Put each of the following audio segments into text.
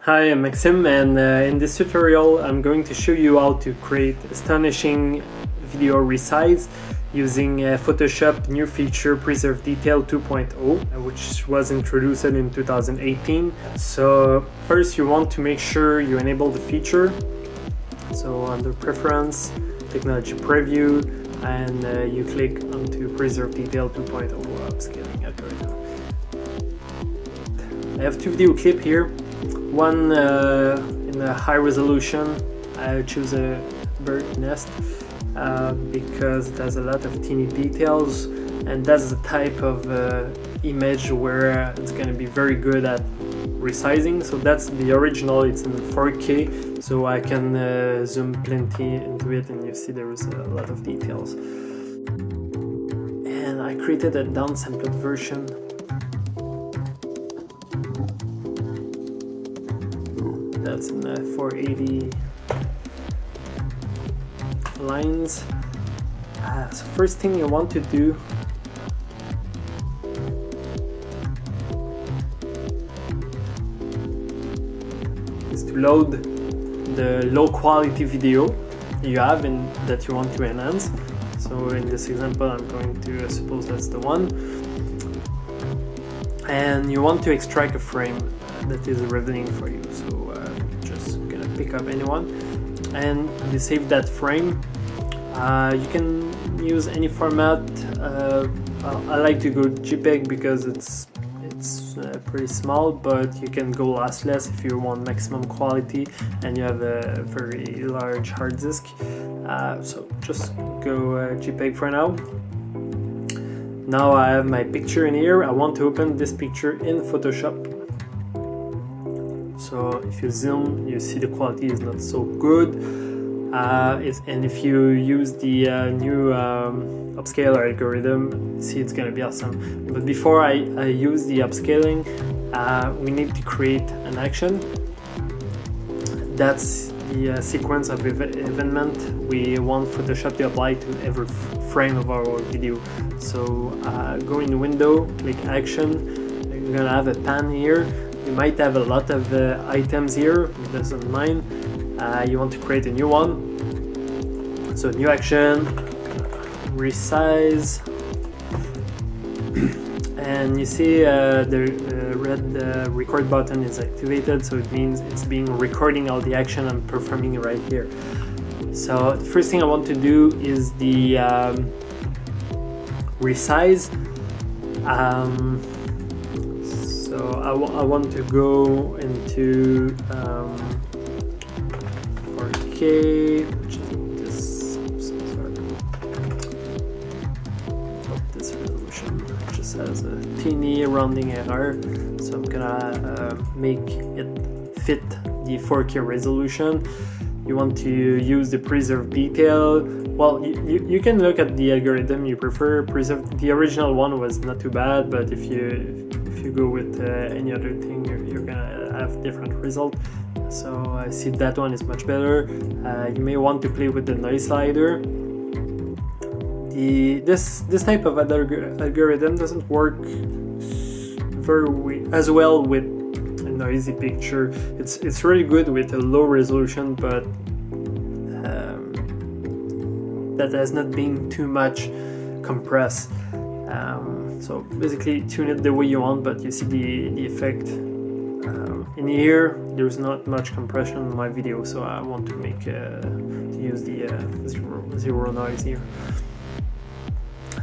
Hi, I'm Maxim, and in this tutorial I'm going to show you how to create astonishing video resize using Photoshop new feature Preserve Detail 2.0, which was introduced in 2018. So first you want to make sure you enable the feature. So under Preference, Technology Preview, and you click onto Preserve Detail 2.0 Upscaling algorithm. I have two video clips here. One in a high resolution. I choose a bird nest because it has a lot of teeny details, and that's the type of image where it's going to be very good at resizing. So that's the original, it's in 4K, so I can zoom plenty into it and you see there is a lot of details. And I created a downsampled version. That's in 480 lines. So first thing you want to do is to load the low quality video you have and that you want to enhance. So in this example I'm going to suppose that's the one, and you want to extract a frame that is revealing for you. So just gonna pick up anyone and you save that frame. You can use any format. I like to go JPEG because it's pretty small, but you can go lossless if you want maximum quality and you have a very large hard disk. So just go JPEG for now. Now I have my picture in here. I want to open this picture in Photoshop. So if you zoom, you see the quality is not so good. And if you use the new upscale algorithm, see, it's gonna be awesome. But before I use the upscaling, we need to create an action. That's the sequence of event we want Photoshop to apply to every frame of our video. So go in Window, click Action. You're gonna have a pan here. You might have a lot of items here, it doesn't mind. You want to create a new one. So new action, resize, and you see the red record button is activated, so it means it's being recording all the action I'm performing right here. So the first thing I want to do is the resize. So I want to go into 4K, which is this resolution. It just has a teeny rounding error, so I'm gonna make it fit the 4K resolution. You want to use the Preserve Detail. Well, you can look at the algorithm you prefer. Preserve, the original one was not too bad, but if you go with any other thing, you're gonna have different result. So I see that one is much better. You may want to play with the noise slider. This type of algorithm doesn't work as well with a noisy picture. It's really good with a low resolution, but that has not been too much compressed. So basically tune it the way you want, but you see the effect. In here there's not much compression in my video, so I want to make to use the zero noise here.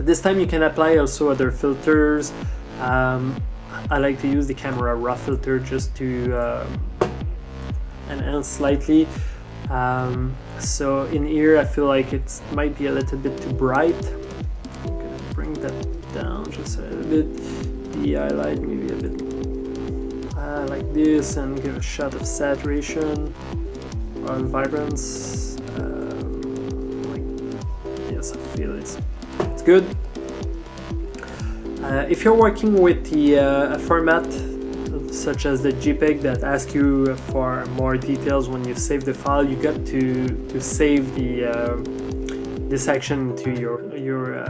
This time you can apply also other filters. I like to use the camera raw filter just to enhance slightly. So in here I feel like it might be a little bit too bright. I'm gonna bring that down just a little bit. The highlight maybe a bit like this, and give a shot of saturation or vibrance. Like this, I feel it's good. If you're working with the format such as the JPEG that asks you for more details when you save the file, you got to save this action to your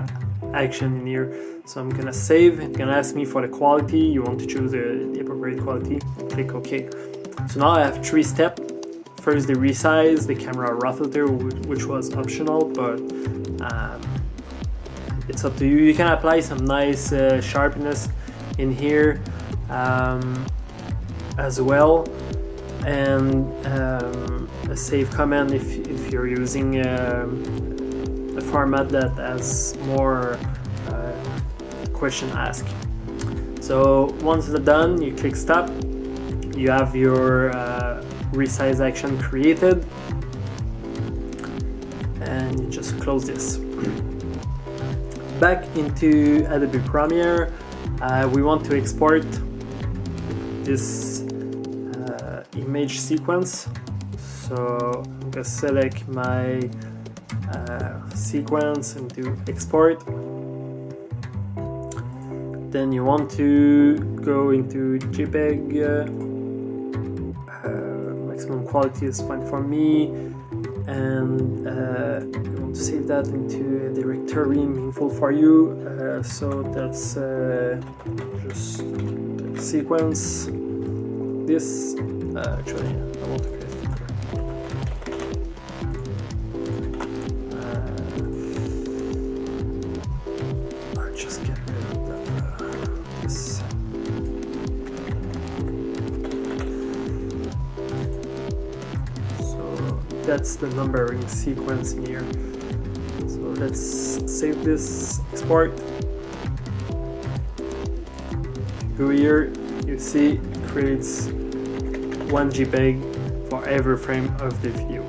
action in here. So I'm gonna save. It's gonna ask me for the quality. You want to choose the appropriate quality. Click OK. So now I have 3 steps. First the resize, the camera raw filter, which was optional, but it's up to you. You can apply some nice sharpness in here as well, and a save command if you're using a format that has more question ask. So once it's done, you click stop. You have your resize action created, and you just close this. Back into Adobe Premiere, we want to export this image sequence. So I'm gonna select my sequence into export. Then you want to go into JPEG. Maximum quality is fine for me, and you want to save that into a directory meaningful for you. So that's just the sequence. This actually I want to create. Just get rid of this. That's the numbering sequence in here. So let's save this, export. Go here, you see it creates 1 JPEG for every frame of the view.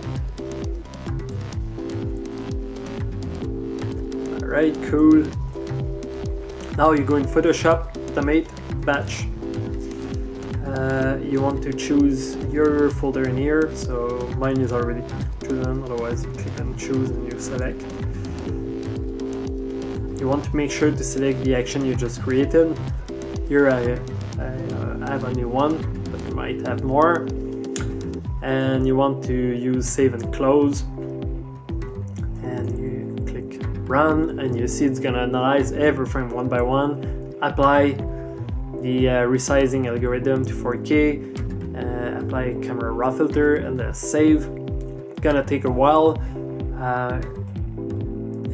Alright, cool. Now you go in Photoshop, automate, batch. You want to choose your folder in here, so mine is already chosen, otherwise you click on choose and you select. You want to make sure to select the action you just created. Here I have only one, but you might have more. And you want to use save and close. And you click run, and you see it's gonna analyze every frame one by one, apply the resizing algorithm to 4K, apply camera raw filter, and then save. It's gonna take a while,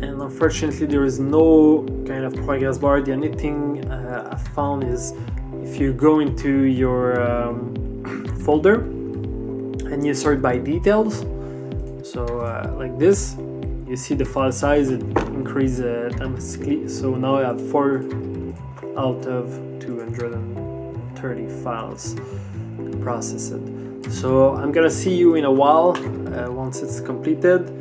and unfortunately there is no kind of progress bar. The only thing I found is if you go into your folder and you sort by details, so like this, you see the file size, it increases dramatically. So now I have 4 out of 230 files processed. So I'm gonna see you in a while once it's completed.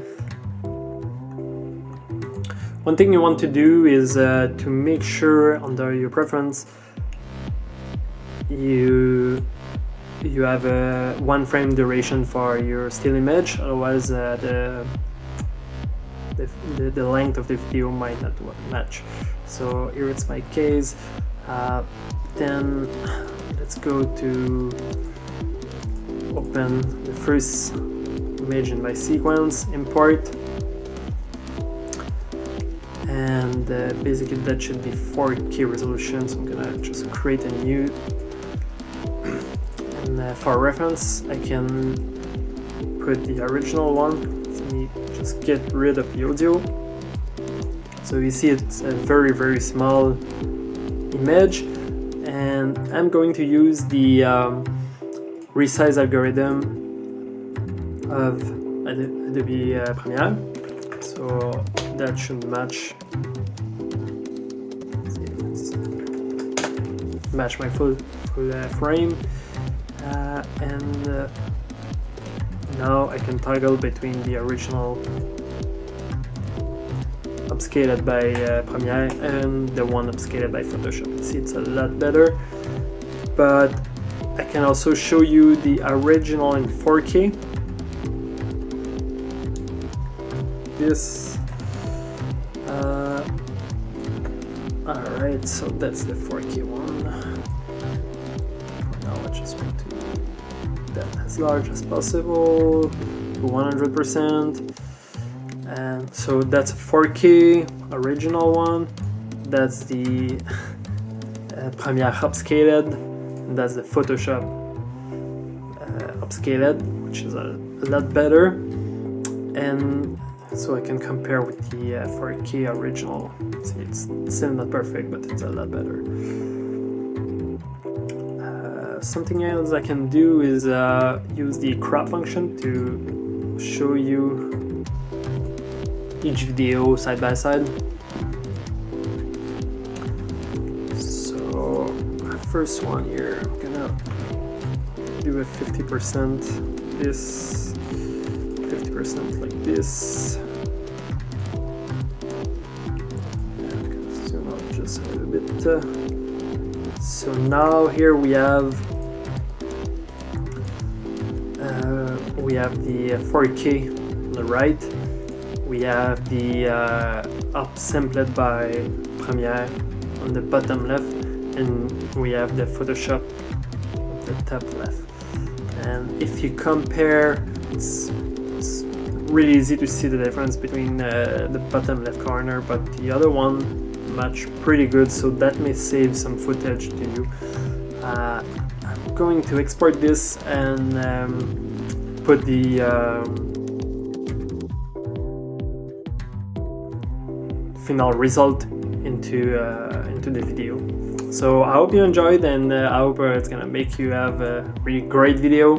One thing you want to do is to make sure under your preference you have a 1 frame duration for your still image, otherwise the length of the video might not match. So here it's my case. Then let's go to open the first image in my sequence, import, and basically that should be 4K resolution. So I'm gonna just create a new, and for reference I can put the original one. Let me just get rid of the audio. So you see it's a very small image, and I'm going to use the resize algorithm of Adobe Premiere, so that should match my full frame, and now I can toggle between the original upscaled by Premiere and the one upscaled by Photoshop. See, it's a lot better, but I can also show you the original in 4K. This alright, so that's the 4K one. For now I just want to make that as large as possible to 100%. And so that's a 4K original one, that's the Premiere upscaled, and that's the Photoshop upscaled, which is a lot better, and so I can compare with the 4K original. See, it's still not perfect, but it's a lot better. Something else I can do is use the crop function to show you each video side by side. So first one here, I'm gonna do a 50% this, 50% like this. And I'm gonna zoom out just a little bit. So now here we have the 4K on the right. We have the upsampled by Premiere on the bottom left, and we have the Photoshop on the top left. And if you compare, it's really easy to see the difference between the bottom left corner, but the other one match pretty good, so that may save some footage to you. I'm going to export this and put the final result into the video. So I hope you enjoyed, and I hope it's gonna make you have a really great video.